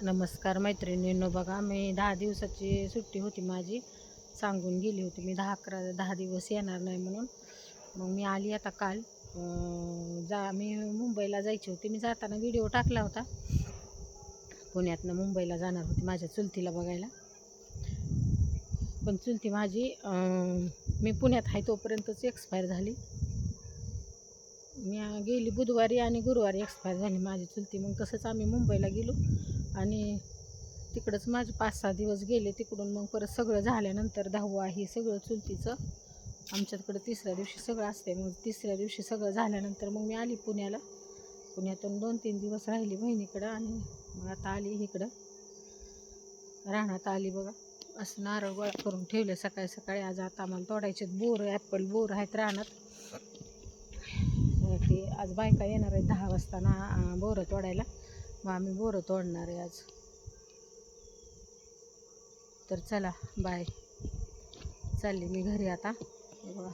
नमस्कार मैत्रिणींनो, बघा मी 10 दिवसाची सुट्टी होती माझी, सांगून गेली होती मी 10 दिवस येणार नाही म्हणून. मग मी आली आता काल. मी मुंबईला जायची होती. मी जाताना व्हिडिओ टाकला होता, पुण्यातनं मुंबईला जाणार होती माझ्या चुलतीला बघायला. पण चुलती माझी मी पुण्यात आहे तोपर्यंतच एक्सपायर झाली. मी गेली बुधवारी आणि गुरुवारी एक्सपायर झाली माझी चुलती. मग तसंच आम्ही मुंबईला गेलो आणि तिकडंच माझे 5-6 दिवस गेले. तिकडून मग परत सगळं झाल्यानंतर 10वा ही सगळं चुलतीचं आमच्याकडं 3ऱ्या दिवशी सगळं असते. मग 3ऱ्या दिवशी सगळं झाल्यानंतर मग मी आली पुण्याला. पुण्यातून 2-3 दिवस राहिली बहिणीकडं आणि मग आता आली इकडं रानात आली. बघा असं नारळ गोळा करून ठेवले सकाळी सकाळी. आज आता आम्हाला तोडायचे बोर, ॲपल बोर आहेत रानात. ते आज बायका येणार आहेत 10 वाजता बोरं तोडायला. मग आम्ही बोरं तोडणार आहे आज. तर चला बाय, चालली मी घरी आता. बघा